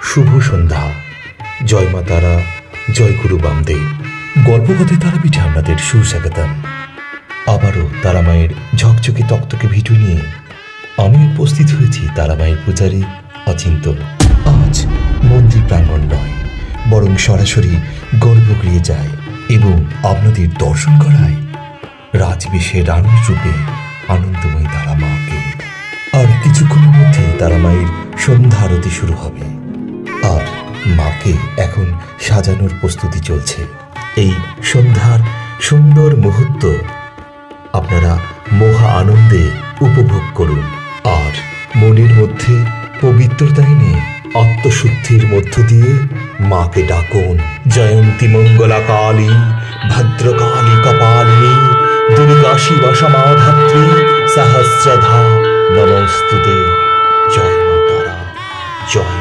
শুভ সন্ধ্যা। জয় মা তারা, জয় গুরু বামদেব। গল্পকথে তারাপীঠে আপনাদের সুস্বাগতম। আবারও তারামায়ের ঝকঝকে তক্তকে ভিডিও নিয়ে আমি উপস্থিত হয়েছি তারামায়ের পূজারী অচিন্ত। আজ মন্দির প্রাঙ্গণ নয়, বরং সরাসরি গর্ভগৃহে যায় এবং আপনাদের দর্শন করায় রাজবেশে রানীর রূপে আনন্দময়ী তারা মাকে। আর কিছুক্ষণের মধ্যে তারামায়ের সন্ধ্যা আরতি শুরু হবে, আর মাকে এখন সাজানোর প্রস্তুতি চলছে। এই সন্ধ্যার সুন্দর মুহূর্ত আপনারা মহা আনন্দে উপভোগ করুন, আর মনের মধ্যে পবিত্রতা এনে আত্মশুদ্ধির মধ্য দিয়ে মাকে ডাকুন। জয়ন্তী মঙ্গলা কালী, ভদ্রকালী কপালিনী, দুর্গা শিবা সমাধাত্রী, সহস্রধা নমস্তুতে। জয় মা তারা, জয়।